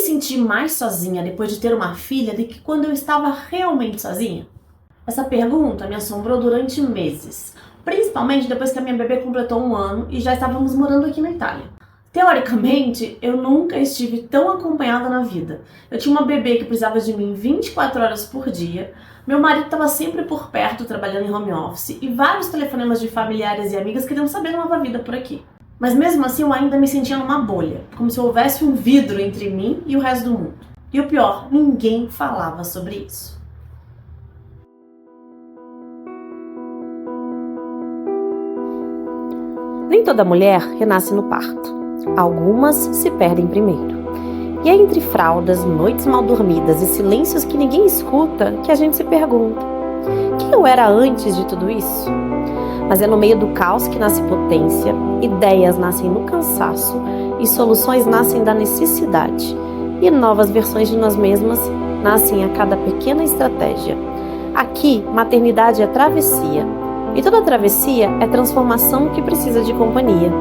senti mais sozinha depois de ter uma filha do que quando eu estava realmente sozinha? Essa pergunta me assombrou durante meses, principalmente depois que a minha bebê completou 1 ano e já estávamos morando aqui na Itália. Teoricamente, eu nunca estive tão acompanhada na vida. Eu tinha uma bebê que precisava de mim 24 horas por dia, meu marido estava sempre por perto trabalhando em home office e vários telefonemas de familiares e amigas queriam saber da nova vida por aqui. Mas mesmo assim eu ainda me sentia numa bolha, como se houvesse um vidro entre mim e o resto do mundo. E o pior, ninguém falava sobre isso. Nem toda mulher renasce no parto. Algumas se perdem primeiro. E é entre fraldas, noites mal dormidas e silêncios que ninguém escuta que a gente se pergunta: quem eu era antes de tudo isso? Mas é no meio do caos que nasce potência, ideias nascem no cansaço e soluções nascem da necessidade. E novas versões de nós mesmas nascem a cada pequena estratégia. Aqui, maternidade é travessia. E toda travessia é transformação que precisa de companhia.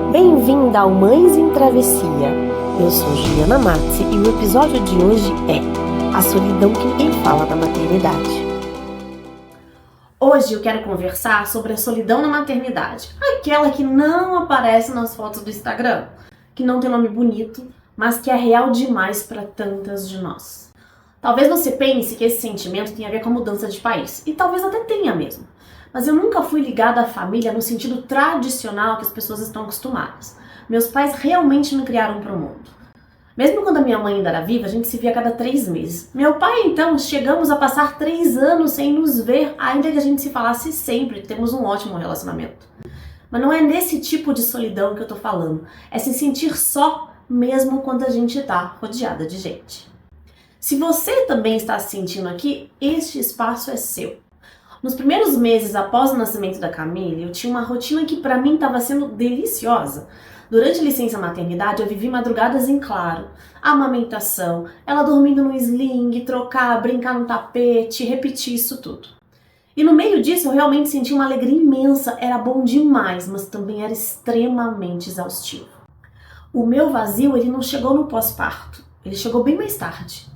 Bem-vinda ao Mães em Travessia. Eu sou Juliana Matzi e o episódio de hoje é a solidão que ninguém fala da maternidade. Hoje eu quero conversar sobre a solidão na maternidade. Aquela que não aparece nas fotos do Instagram, que não tem nome bonito, mas que é real demais para tantas de nós. Talvez você pense que esse sentimento tem a ver com a mudança de país, e talvez até tenha mesmo. Mas eu nunca fui ligada à família no sentido tradicional que as pessoas estão acostumadas. Meus pais realmente me criaram para o mundo. Mesmo quando a minha mãe ainda era viva, a gente se via a cada 3 meses. Meu pai, então, chegamos a passar 3 anos sem nos ver, ainda que a gente se falasse sempre, temos um ótimo relacionamento. Mas não é nesse tipo de solidão que eu tô falando. É se sentir só mesmo quando a gente tá rodeada de gente. Se você também está se sentindo aqui, este espaço é seu. Nos primeiros meses após o nascimento da Camille, eu tinha uma rotina que pra mim estava sendo deliciosa. Durante a licença maternidade, eu vivi madrugadas em claro, a amamentação, ela dormindo no sling, trocar, brincar no tapete, repetir isso tudo. E no meio disso eu realmente senti uma alegria imensa, era bom demais, mas também era extremamente exaustivo. O meu vazio, ele não chegou no pós-parto, ele chegou bem mais tarde.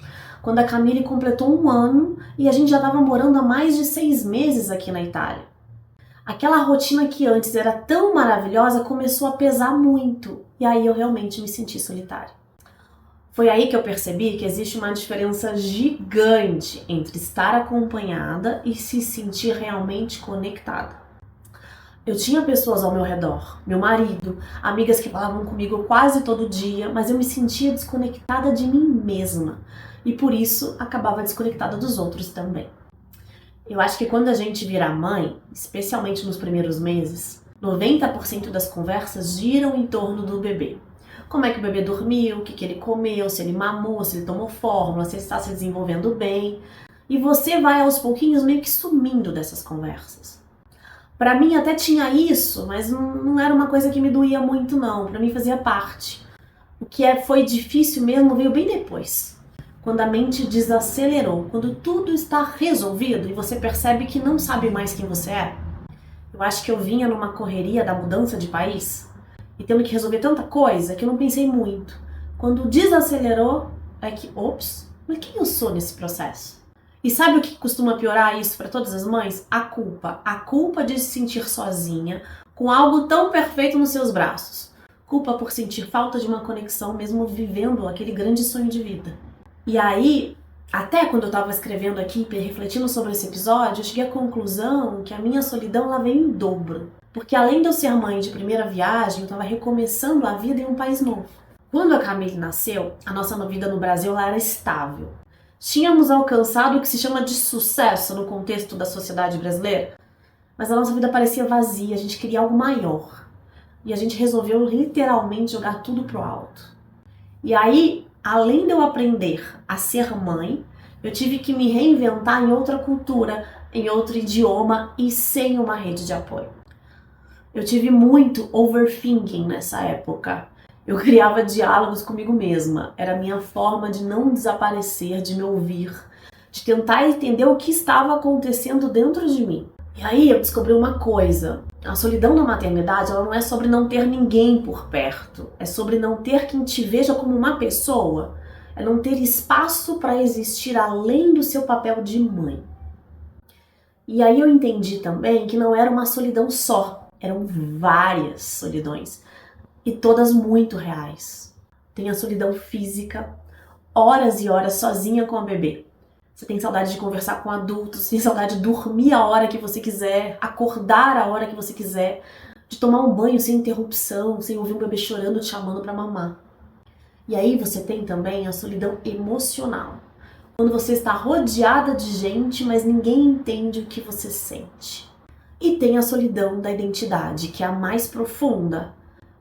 Quando a Camille completou 1 ano e a gente já estava morando há mais de 6 meses aqui na Itália. Aquela rotina que antes era tão maravilhosa começou a pesar muito e aí eu realmente me senti solitária. Foi aí que eu percebi que existe uma diferença gigante entre estar acompanhada e se sentir realmente conectada. Eu tinha pessoas ao meu redor, meu marido, amigas que falavam comigo quase todo dia, mas eu me sentia desconectada de mim mesma. E por isso acabava desconectada dos outros também. Eu acho que quando a gente vira mãe, especialmente nos primeiros meses, 90% das conversas giram em torno do bebê. Como é que o bebê dormiu, o que ele comeu, se ele mamou, se ele tomou fórmula, se ele está se desenvolvendo bem. E você vai aos pouquinhos meio que sumindo dessas conversas. Pra mim até tinha isso, mas não era uma coisa que me doía muito não, pra mim fazia parte. O que foi difícil mesmo veio bem depois. Quando a mente desacelerou, quando tudo está resolvido e você percebe que não sabe mais quem você é. Eu acho que eu vinha numa correria da mudança de país e tendo que resolver tanta coisa que eu não pensei muito. Quando desacelerou, é que, ops, mas quem eu sou nesse processo? E sabe o que costuma piorar isso para todas as mães? A culpa. A culpa de se sentir sozinha com algo tão perfeito nos seus braços. Culpa por sentir falta de uma conexão mesmo vivendo aquele grande sonho de vida. E aí, até quando eu estava escrevendo aqui, refletindo sobre esse episódio, eu cheguei à conclusão que a minha solidão ela veio em dobro. Porque além de eu ser mãe de primeira viagem, eu estava recomeçando a vida em um país novo. Quando a Camille nasceu, a nossa vida no Brasil ela era estável. Tínhamos alcançado o que se chama de sucesso no contexto da sociedade brasileira, mas a nossa vida parecia vazia, a gente queria algo maior. E a gente resolveu literalmente jogar tudo pro alto. E aí, além de eu aprender a ser mãe, eu tive que me reinventar em outra cultura, em outro idioma e sem uma rede de apoio. Eu tive muito overthinking nessa época. Eu criava diálogos comigo mesma. Era a minha forma de não desaparecer, de me ouvir, de tentar entender o que estava acontecendo dentro de mim. E aí eu descobri uma coisa. A solidão na maternidade ela não é sobre não ter ninguém por perto. É sobre não ter quem te veja como uma pessoa é não ter espaço para existir além do seu papel de mãe. E aí eu entendi também que não era uma solidão só, eram várias solidões, e todas muito reais. Tem a solidão física, horas e horas sozinha com a bebê. Você tem saudade de conversar com adultos, tem saudade de dormir a hora que você quiser, acordar a hora que você quiser, de tomar um banho sem interrupção, sem ouvir um bebê chorando te chamando para mamar. E aí você tem também a solidão emocional. Quando você está rodeada de gente, mas ninguém entende o que você sente. E tem a solidão da identidade, que é a mais profunda,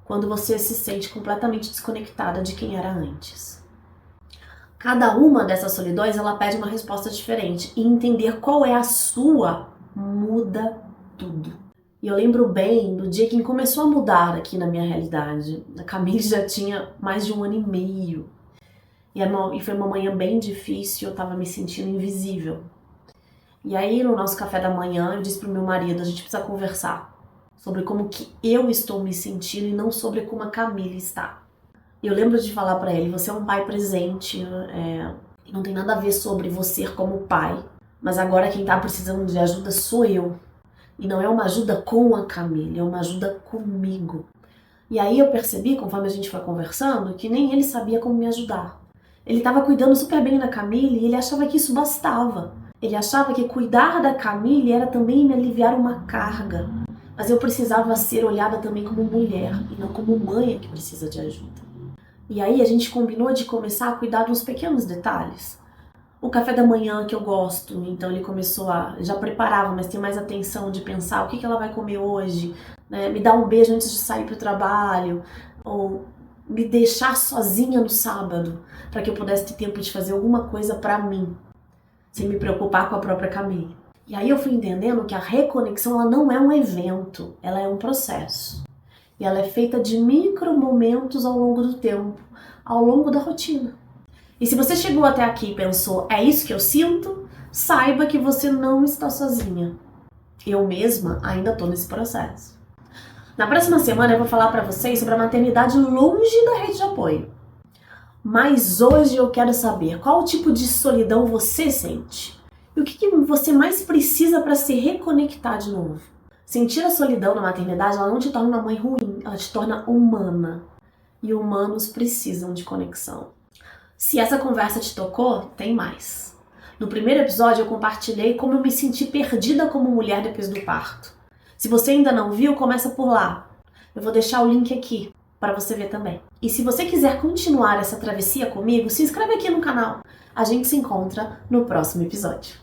quando você se sente completamente desconectada de quem era antes. Cada uma dessas solidões, ela pede uma resposta diferente. E entender qual é a sua muda tudo. E eu lembro bem do dia que começou a mudar aqui na minha realidade. A Camille já tinha mais de 1 ano e meio. E foi uma manhã bem difícil, eu tava me sentindo invisível. E aí, no nosso café da manhã, eu disse pro meu marido, a gente precisa conversar sobre como que eu estou me sentindo e não sobre como a Camille está. E eu lembro de falar pra ele, você é um pai presente, não tem nada a ver sobre você como pai, mas agora quem tá precisando de ajuda sou eu. E não é uma ajuda com a Camille, é uma ajuda comigo. E aí eu percebi, conforme a gente foi conversando, que nem ele sabia como me ajudar. Ele estava cuidando super bem da Camille e ele achava que isso bastava. Ele achava que cuidar da Camille era também me aliviar uma carga. Mas eu precisava ser olhada também como mulher e não como mãe que precisa de ajuda. E aí a gente combinou de começar a cuidar dos pequenos detalhes. O café da manhã que eu gosto, então ele começou já preparava, mas tem mais atenção de pensar o que ela vai comer hoje, né? Me dar um beijo antes de sair para o trabalho, ou me deixar sozinha no sábado, para que eu pudesse ter tempo de fazer alguma coisa para mim, sem me preocupar com a própria Camille. E aí eu fui entendendo que a reconexão ela não é um evento, ela é um processo. E ela é feita de micro momentos ao longo do tempo, ao longo da rotina. E se você chegou até aqui e pensou, é isso que eu sinto? Saiba que você não está sozinha. Eu mesma ainda estou nesse processo. Na próxima semana eu vou falar para vocês sobre a maternidade longe da rede de apoio. Mas hoje eu quero saber qual tipo de solidão você sente. E o que você mais precisa para se reconectar de novo. Sentir a solidão na maternidade, ela não te torna uma mãe ruim, ela te torna humana. E humanos precisam de conexão. Se essa conversa te tocou, tem mais. No primeiro episódio eu compartilhei como eu me senti perdida como mulher depois do parto. Se você ainda não viu, começa por lá. Eu vou deixar o link aqui para você ver também. E se você quiser continuar essa travessia comigo, se inscreve aqui no canal. A gente se encontra no próximo episódio.